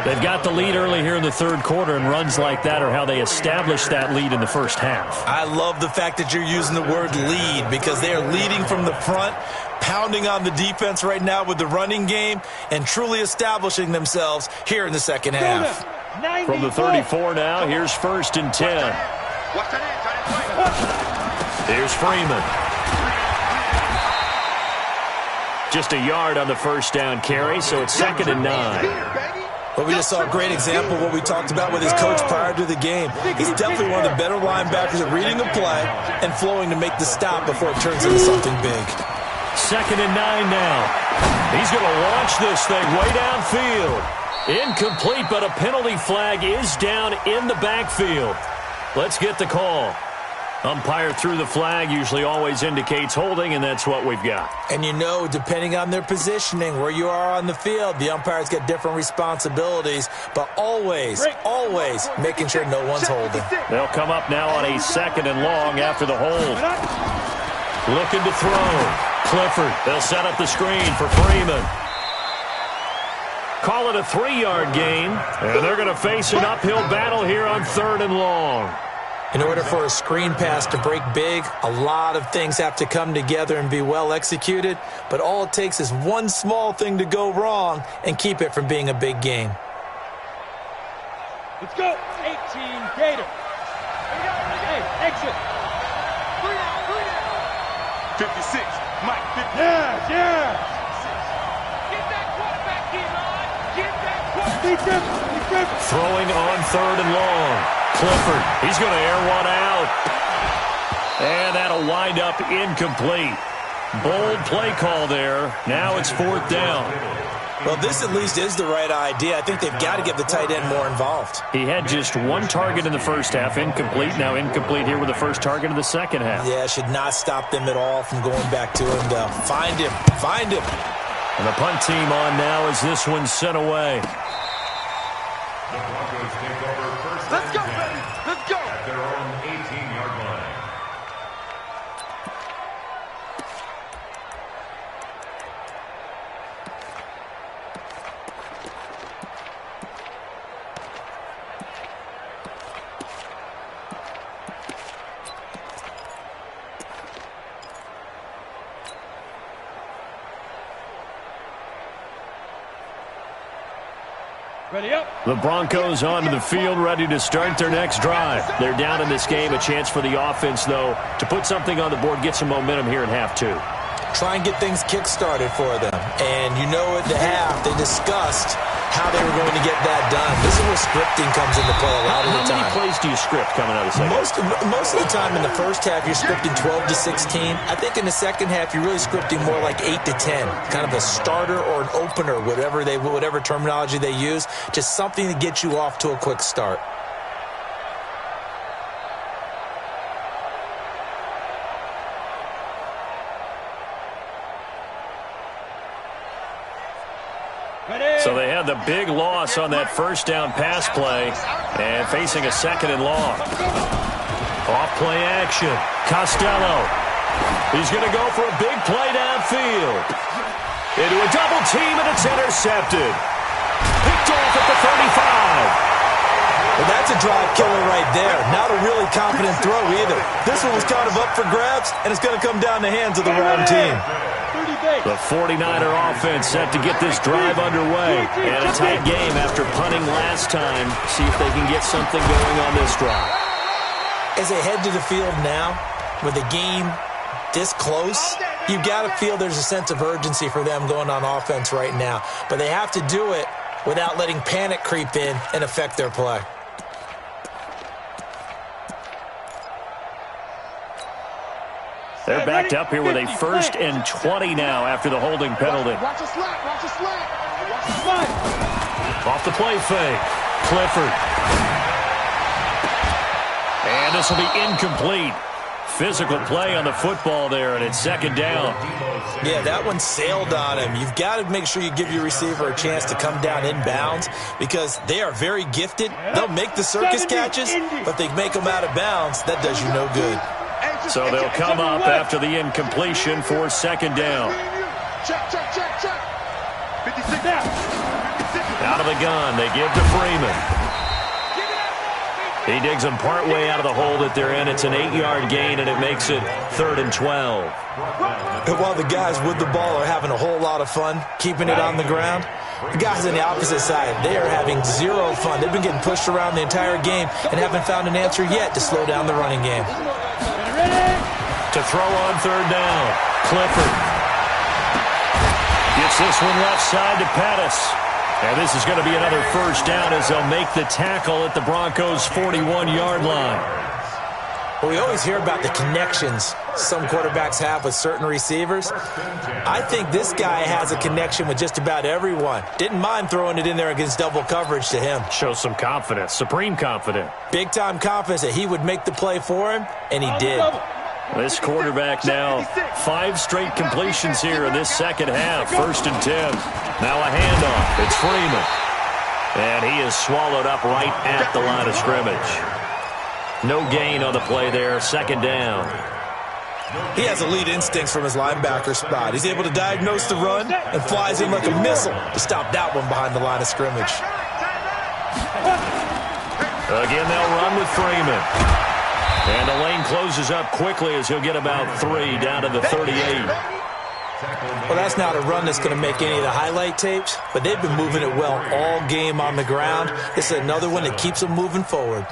They've got the lead early here in the third quarter, and runs like that are how they establish that lead in the first half. I love the fact that you're using the word lead, because they are leading from the front, pounding on the defense right now with the running game, and truly establishing themselves here in the second half. From the 34 now, here's 1st and 10. Here's Freeman. Just a yard on the first down carry, so it's 2nd and 9. Well, we just saw a great example of what we talked about with his coach prior to the game. He's definitely one of the better linebackers at reading a play and flowing to make the stop before it turns into something big. 2nd and 9 now. He's going to launch this thing way downfield. Incomplete, but a penalty flag is down in the backfield. Let's get the call. Umpire threw the flag, usually always indicates holding, and that's what we've got. And you know, depending on their positioning, where you are on the field, the umpires get different responsibilities, but always making sure no one's holding. They'll come up now on a 2nd and long after the hold. Looking to throw. Clifford, they'll set up the screen for Freeman. Call it a 3-yard gain, and they're going to face an uphill battle here on 3rd and long. In order for a screen pass to break big, a lot of things have to come together and be well executed, but all it takes is one small thing to go wrong and keep it from being a big game. Let's go. 18 Gator. Hey, exit. 56. Mike, 50. Yeah. Get that quarterback here, man. Get that quarterback. Throwing on 3rd and long. Clifford, he's going to air one out. And that'll wind up incomplete. Bold play call there. Now it's 4th down. Well, this at least is the right idea. I think they've got to get the tight end more involved. He had just one target in the first half, incomplete. Now incomplete here with the first target of the second half. Yeah, should not stop them at all from going back to him. Find him. And the punt team on now as this one's sent away. Let's go, baby. Let's go. At their own 18-yard line. Ready up. The Broncos onto the field, ready to start their next drive. They're down in this game. A chance for the offense, though, to put something on the board, get some momentum here in half 2. Try and get things kick-started for them. And you know at the half, they discussed how they were going to get that done. This is where scripting comes into play a lot of the time. How many plays do you script coming out of the second? Most of the time in the first half, you're scripting 12 to 16. I think in the second half, you're really scripting more like 8 to 10. Kind of a starter or an opener, whatever terminology they use. Just something to get you off to a quick start. So they had the big loss on that first down pass play and facing a 2nd and long. Off play action. Costello. He's going to go for a big play downfield. Into a double team, and it's intercepted. Picked off at the 35. Well, that's a drive killer right there. Not a really confident throw either. This one was kind of up for grabs, and it's going to come down the hands of the wrong team. The 49er offense set to get this drive underway. And a tight game after punting last time. See if they can get something going on this drive. As they head to the field now, with the game this close, you've got to feel there's a sense of urgency for them going on offense right now. But they have to do it without letting panic creep in and affect their play. They're backed up here with a 1st and 20 now after the holding penalty. Watch the slap. Watch the slap. Off the play fake. Clifford. And this will be incomplete. Physical play on the football there, and it's 2nd down. Yeah, that one sailed on him. You've got to make sure you give your receiver a chance to come down inbounds because they are very gifted. They'll make the circus catches, but if they make them out of bounds, that does you no good. So they'll come up after the incompletion for second down. Check. 56 out. 56. Out of the gun, they give to Freeman. He digs them partway out of the hole that they're in. It's an 8-yard gain, and it makes it 3rd and 12. And while the guys with the ball are having a whole lot of fun keeping it on the ground, the guys on the opposite side, they are having zero fun. They've been getting pushed around the entire game and haven't found an answer yet to slow down the running game. To throw on 3rd down, Clifford gets this one left side to Pettis. And this is going to be another first down as they'll make the tackle at the Broncos' 41-yard line. Well, we always hear about the connections some quarterbacks have with certain receivers. I think this guy has a connection with just about everyone. Didn't mind throwing it in there against double coverage to him. Shows some confidence, supreme confidence. Big-time confidence that he would make the play for him, and he did. This quarterback now 5 straight completions here in this second half. 1st and 10. Now a handoff. It's Freeman. And he is swallowed up right at the line of scrimmage. No gain on the play there. 2nd down. He has elite instincts from his linebacker spot. He's able to diagnose the run and flies in like a missile to stop that one behind the line of scrimmage. Again, they'll run with Freeman. And the lane closes up quickly as he'll get about 3 down to the 38. Well, that's not a run that's going to make any of the highlight tapes, but they've been moving it well all game on the ground. This is another one that keeps them moving forward.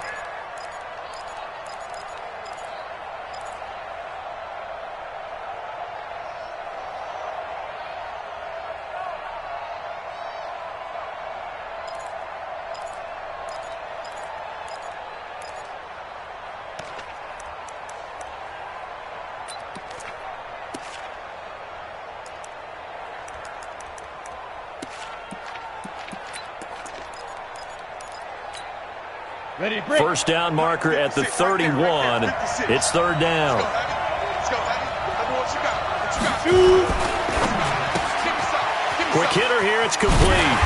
First down marker at the 31. It's 3rd down. Quick hitter here. It's complete.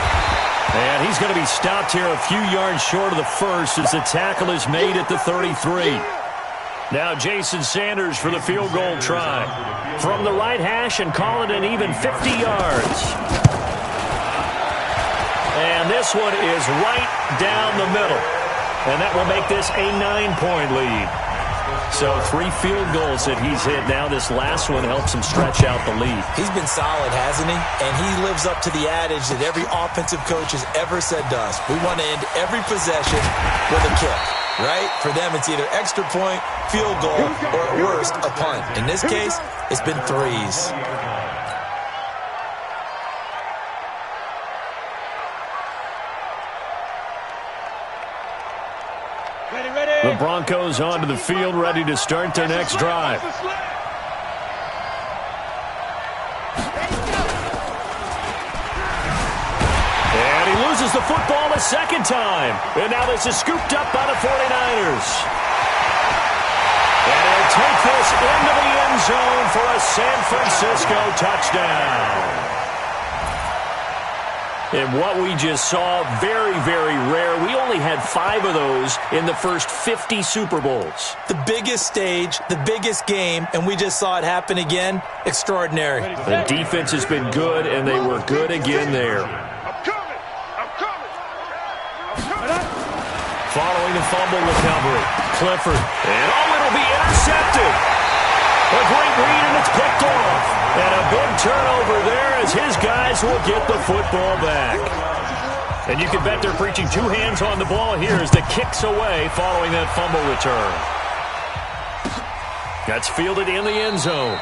And he's going to be stopped here a few yards short of the first as the tackle is made at the 33. Now Jason Sanders for the field goal try. From the right hash and call it an even 50 yards. And this one is right down the middle. And that will make this a 9-point lead. So 3 field goals that he's hit now. This last one helps him stretch out the lead. He's been solid, hasn't he? And he lives up to the adage that every offensive coach has ever said to us. We want to end every possession with a kick, right? For them, it's either extra point, field goal, or at worst, a punt. In this case, it's been 3s. The Broncos onto the field, ready to start their next drive. And he loses the football a second time. And now this is scooped up by the 49ers. And he'll take this into the end zone for a San Francisco touchdown. And what we just saw, very, very rare. We only had 5 of those in the first 50 Super Bowls. The biggest stage, the biggest game, and we just saw it happen again. Extraordinary. The defense has been good, and they were good again there. Following the fumble recovery, Clifford. And it'll be intercepted. A great read, and it's picked off. And a big turnover there as his guys will get the football back. And you can bet they're preaching 2 hands on the ball here as the kick's away following that fumble return. That's fielded in the end zone.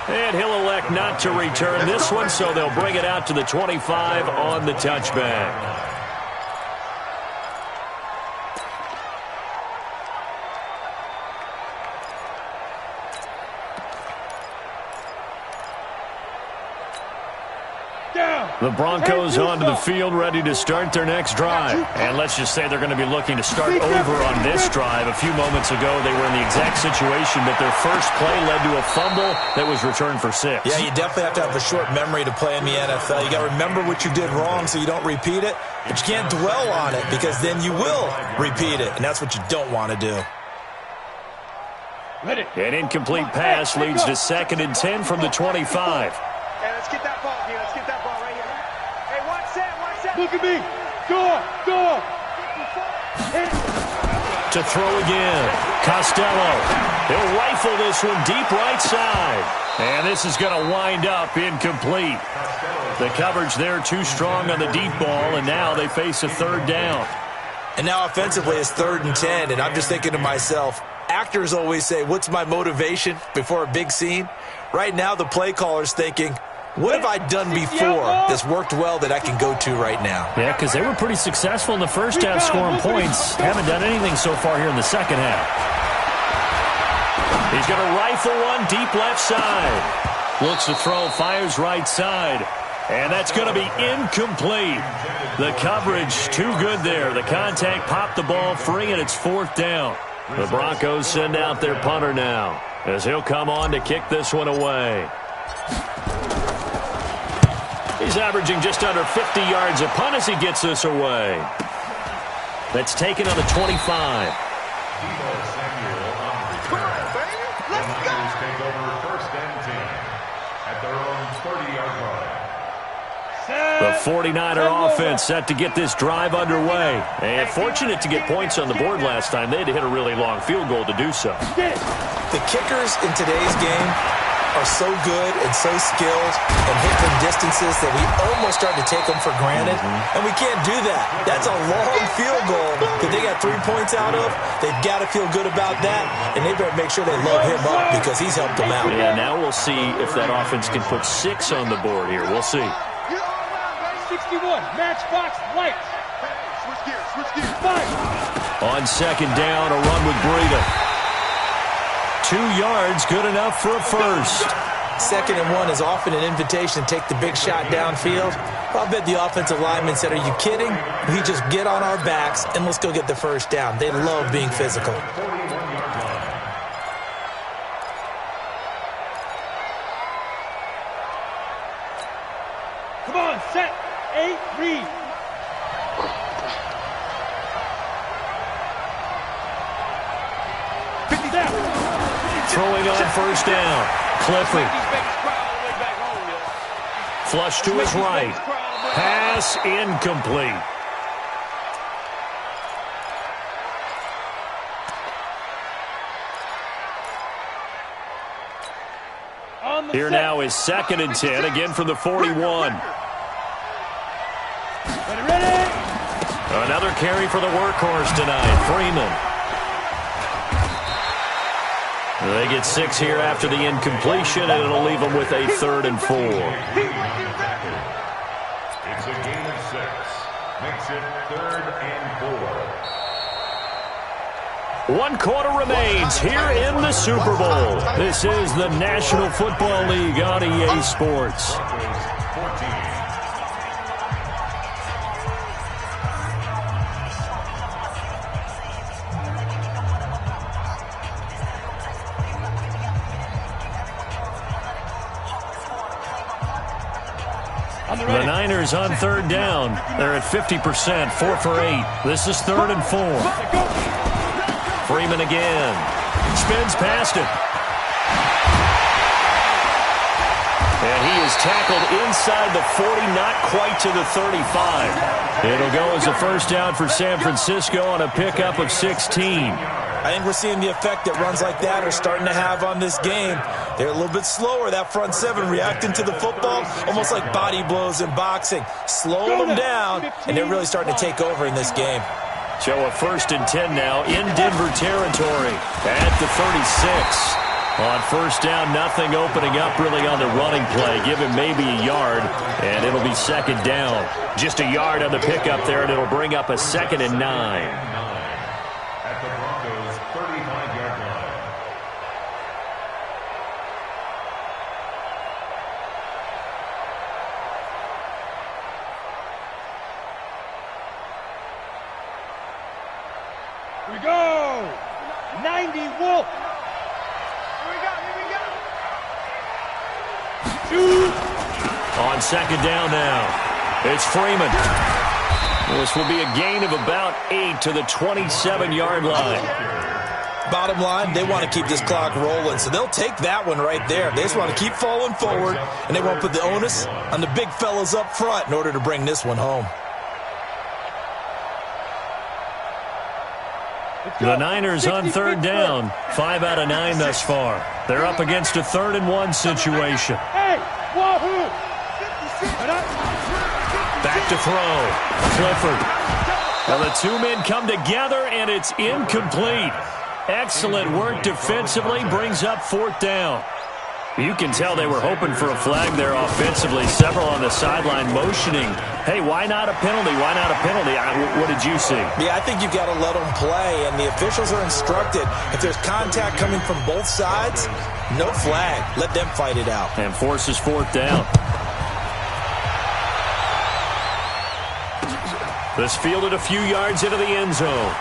And he'll elect not to return this one, so they'll bring it out to the 25 on the touchback. The Broncos onto the field, ready to start their next drive. And let's just say they're going to be looking to start over on this drive. A few moments ago, they were in the exact situation, but their first play led to a fumble that was returned for 6. Yeah, you definitely have to have a short memory to play in the NFL. You got to remember what you did wrong so you don't repeat it, but you can't dwell on it because then you will repeat it, and that's what you don't want to do. An incomplete pass leads to 2nd and 10 from the 25. Hey, let's get that ball here. Let's get that ball right here. Hey, watch that. Look at me. Door. To throw again. Costello. He'll rifle this one deep right side. And this is going to wind up incomplete. The coverage there too strong on the deep ball, and now they face a 3rd down. And now offensively it's 3rd and 10, and I'm just thinking to myself, actors always say, what's my motivation before a big scene? Right now the play caller's thinking, what have I done before that's worked well that I can go to right now? Yeah, because they were pretty successful in the first half scoring points. Haven't done anything so far here in the second half. He's going to rifle one deep left side. Looks to throw, fires right side. And that's going to be incomplete. The coverage too good there. The contact popped the ball free, and it's 4th down. The Broncos send out their punter now, as he'll come on to kick this one away. He's averaging just under 50 yards a punt as he gets this away. That's taken on the 25. The 49er offense set to get this drive underway. And fortunate to get points on the board last time. They had to hit a really long field goal to do so. The kickers in today's game are so good and so skilled and hit from distances that we almost start to take them for granted. And we can't do that. That's a long field goal that they got 3 points out of. They've got to feel good about that, and they better make sure they load him up because he's helped them out. Yeah, now we'll see if that offense can put 6 on the board here. We'll see. 61, matchbox lights. Switch gears. 5. On 2nd down, a run with Breida. 2 yards, good enough for a first. 2nd and 1 is often an invitation to take the big shot downfield. I bet the offensive lineman said, are you kidding? We just get on our backs and let's go get the first down. They love being physical. Come on, set. 8, read. Throwing on 1st down. Clifford. Flush to his right. Pass incomplete. Here now is 2nd and 10, again from the 41. Ready. Another carry for the workhorse tonight, Freeman. They get 6 here after the incompletion, and it'll leave them with a 3rd and 4. It's a gain of 6. Makes it 3rd and 4. 1 quarter remains here in the Super Bowl. This is the National Football League on EA Sports. The Niners on 3rd down. They're at 50%, 4 for 8. This is 3rd and 4. Freeman again. Spins past it. And he is tackled inside the 40, not quite to the 35. It'll go as a first down for San Francisco on a pickup of 16. I think we're seeing the effect that runs like that are starting to have on this game. They're a little bit slower, that front 7, reacting to the football, almost like body blows in boxing. Slow them down, and they're really starting to take over in this game. So a 1st and 10 now in Denver territory at the 36. On 1st down, nothing opening up really on the running play. Give him maybe a yard, and it'll be 2nd down. Just a yard on the pickup there, and it'll bring up a 2nd and 9. At the Broncos' 35-yard line. Here we go. 90 Wolf. On 2nd down now, it's Freeman. This will be a gain of about 8 to the 27-yard line. Bottom line, they want to keep this clock rolling, so they'll take that one right there. They just want to keep falling forward, and they want to put the onus on the big fellas up front in order to bring this one home. The Niners on third down, 5 out of 9 thus far. They're up against a 3rd and 1 situation. Hey, wahoo! Back to throw. Clifford. Well, the two men come together, and it's incomplete. Excellent work defensively, brings up 4th down. You can tell they were hoping for a flag there offensively. Several on the sideline motioning, hey, why not a penalty? Why not a penalty? What did you see? Yeah, I think you've got to let them play, and the officials are instructed. If there's contact coming from both sides, no flag. Let them fight it out. And forces 4th down. This fielded a few yards into the end zone.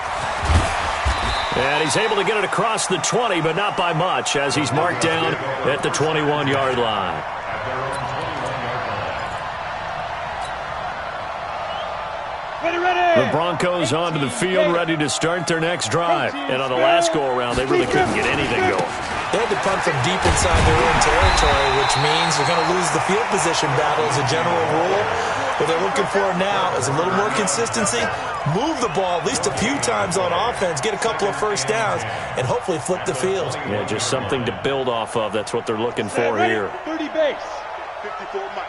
And he's able to get it across the 20, but not by much, as he's marked down at the 21-yard line. The Broncos onto the field, ready to start their next drive. And on the last go-around, they really couldn't get anything going. They had to punt from deep inside their own territory, which means they're going to lose the field position battle as a general rule. What they're looking for now is a little more consistency, move the ball at least a few times on offense, get a couple of first downs, and hopefully flip the field. Yeah, just something to build off of. That's what they're looking for here. 30 base. 54 Mike.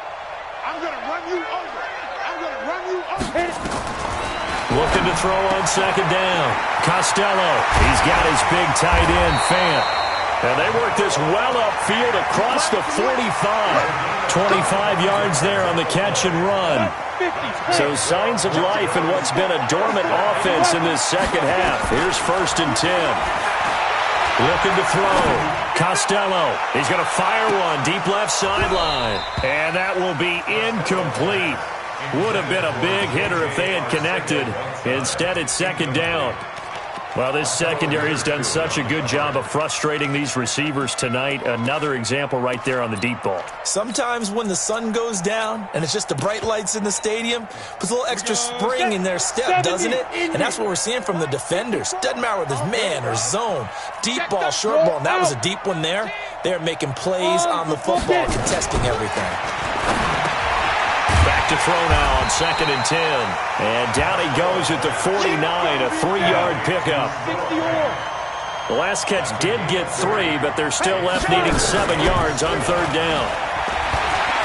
I'm going to run you over. I'm going to run you over. Looking to throw on 2nd down. Costello, he's got his big tight end, Fant. And they work this well upfield across the 45. 25 yards there on the catch and run. So signs of life in what's been a dormant offense in this second half. Here's 1st and 10. Looking to throw. Costello, he's going to fire one deep left sideline. And that will be incomplete. Would have been a big hitter if they had connected. Instead, it's 2nd down. Well, this secondary has done such a good job of frustrating these receivers tonight. Another example right there on the deep ball. Sometimes when the sun goes down and it's just the bright lights in the stadium, puts a little extra spring in their step, doesn't it? And that's what we're seeing from the defenders. Doesn't matter whether it's man or zone, deep ball, short ball. And that was a deep one there. They're making plays on the football, contesting everything. Back to throw now on 2nd and 10. And down he goes at the 49, a 3-yard pickup. The last catch did get 3, but they're still left needing 7 yards on 3rd down.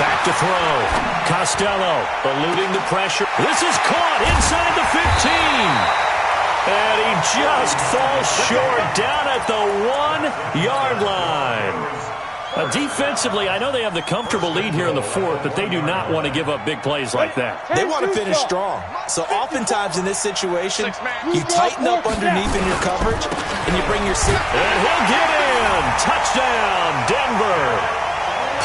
Back to throw. Costello eluding the pressure. This is caught inside the 15. And he just falls short down at the 1-yard line. Defensively, I know they have the comfortable lead here in the 4th, but they do not want to give up big plays like that. They want to finish strong. So oftentimes in this situation, you tighten up underneath in your coverage, and you bring your seat. And he'll get in. Touchdown, Denver.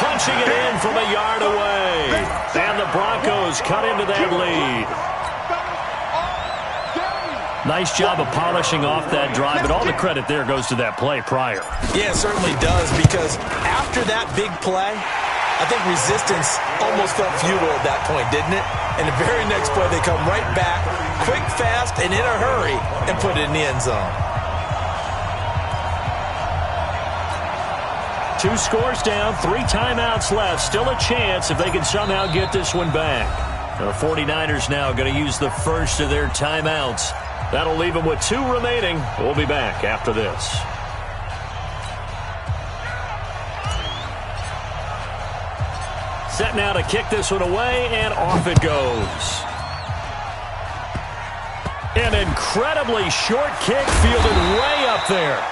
Punching it in from a yard away. And the Broncos cut into that lead. Nice job of polishing off that drive, but all the credit there goes to that play prior. Yeah, it certainly does, because after that big play, I think resistance almost felt futile at that point, didn't it? And the very next play, they come right back, quick, fast, and in a hurry, and put it in the end zone. 2 scores down, 3 timeouts left. Still a chance if they can somehow get this one back. The 49ers now going to use the first of their timeouts. That'll leave them with 2 remaining. We'll be back after this. Set now to kick this one away, and off it goes. An incredibly short kick fielded way up there.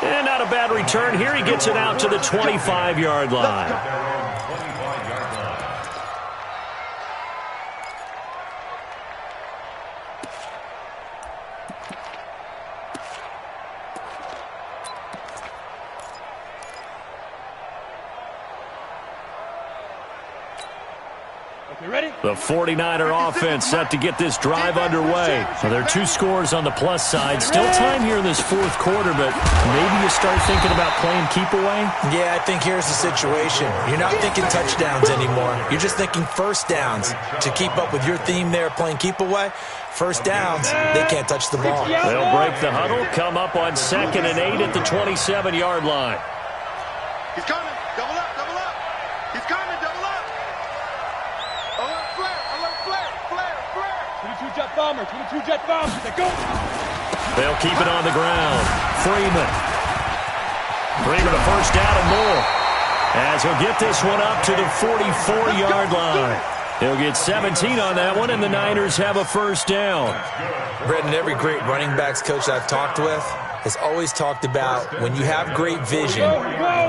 And not a bad return here. He gets it out to the 25-yard line. The 49er offense set to get this drive underway. So there are 2 scores on the plus side. Still time here in this fourth quarter, but maybe you start thinking about playing keep away? Yeah, I think here's the situation. You're not thinking touchdowns anymore. You're just thinking first downs. To keep up with your theme there, playing keep away, first downs, they can't touch the ball. They'll break the huddle, come up on 2nd and 8 at the 27-yard line. He's coming. Double up, double up. He's coming, double up. Alert flare, flare. 22-jet bomber, 22-jet bomber. They go. They'll keep it on the ground. Freeman a first down and more. As he'll get this one up to the 44-yard line. He'll get 17 on that one, and the Niners have a first down. Brendan, every great running backs coach I've talked with has always talked about when you have great vision,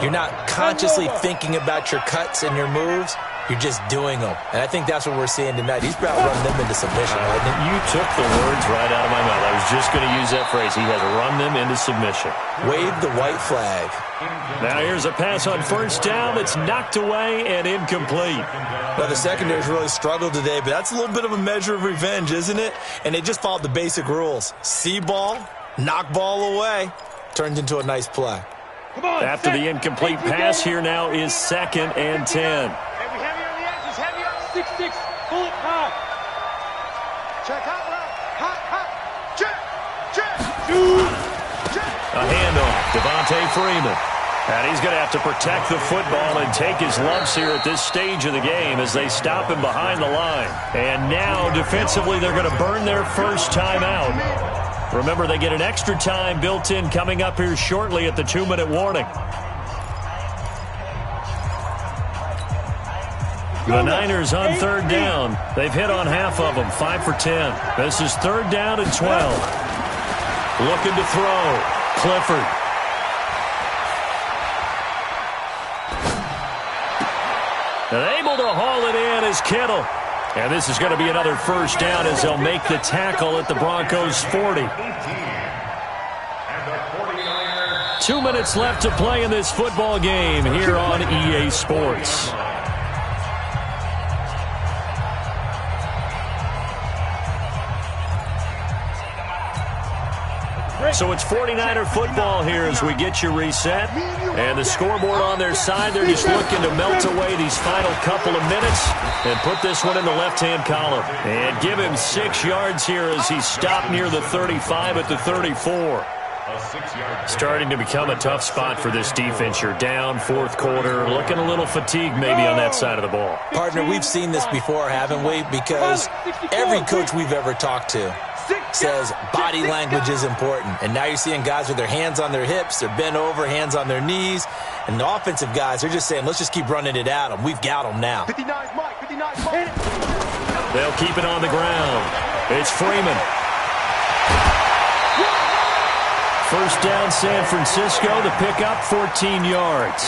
you're not consciously thinking about your cuts and your moves. You're just doing them. And I think that's what we're seeing tonight. He's about running them into submission, hasn't he? You took the words right out of my mouth. I was just going to use that phrase. He has run them into submission. Wave the white flag. Now here's a pass on first down that's knocked away and incomplete. Well, the secondary's really struggled today, but that's a little bit of a measure of revenge, isn't it? And they just followed the basic rules. See ball, knock ball away. Turned into a nice play. After the incomplete pass, here now is 2nd and 10. 6-6, pull it high. Check hot, check. A handoff, Devontae Freeman. And he's going to have to protect the football and take his lumps here at this stage of the game as they stop him behind the line. And now, defensively, they're going to burn their first time out. Remember, they get an extra time built in coming up here shortly at the 2-minute warning. The Niners on 3rd down. They've hit on half of them, 5 for 10. This is 3rd down and 12. Looking to throw. Clifford. And able to haul it in is Kittle. And this is going to be another first down as they'll make the tackle at the Broncos' 40. 2 minutes left to play in this football game here on EA Sports. So it's 49er football here as we get you reset. And the scoreboard on their side, they're just looking to melt away these final couple of minutes and put this one in the left-hand column. And give him 6 yards here as he's stopped near the 35 at the 34. Starting to become a tough spot for this defense. You're down, 4th quarter, looking a little fatigued maybe on that side of the ball. Partner, we've seen this before, haven't we? Because every coach we've ever talked to says body language is important. And now you're seeing guys with their hands on their hips, they're bent over, hands on their knees. And the offensive guys, they're just saying, let's just keep running it at them. We've got them now. 59 Mike. They'll keep it on the ground. It's Freeman. First down, San Francisco. The pickup, 14 yards.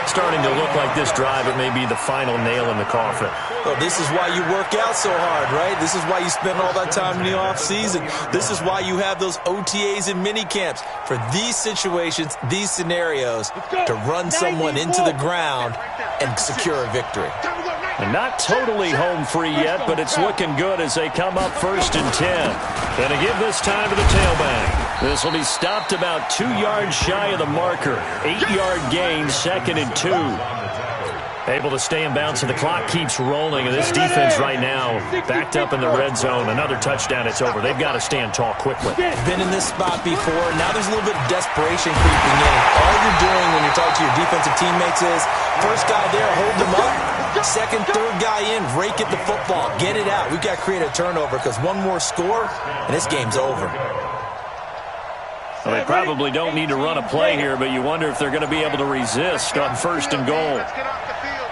Starting to look like this drive, it may be the final nail in the coffin. Well, this is why you work out so hard, right? This is why you spend all that time in the offseason. This is why you have those OTAs and mini camps. For these situations, these scenarios, to run someone into the ground and secure a victory. And not totally home free yet, but it's looking good as they come up 1st and 10. And to give this time to the tailback. This will be stopped about 2 yards shy of the marker. 8-yard gain, 2nd and 2. Able to stay in bounds, and the clock keeps rolling. And this defense right now backed up in the red zone. Another touchdown, it's over. They've got to stand tall quickly. Been in this spot before. Now there's a little bit of desperation creeping in. All you're doing when you're talking to your defensive teammates is, first guy there, hold them up. Second, third guy in, rake at the football. Get it out. We've got to create a turnover because one more score, and this game's over. Well, they probably don't need to run a play here, but you wonder if they're going to be able to resist on 1st and goal. Let's get off the field,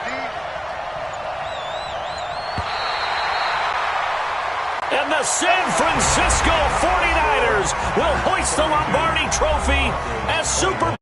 D. And the San Francisco 49ers will hoist the Lombardi Trophy as Super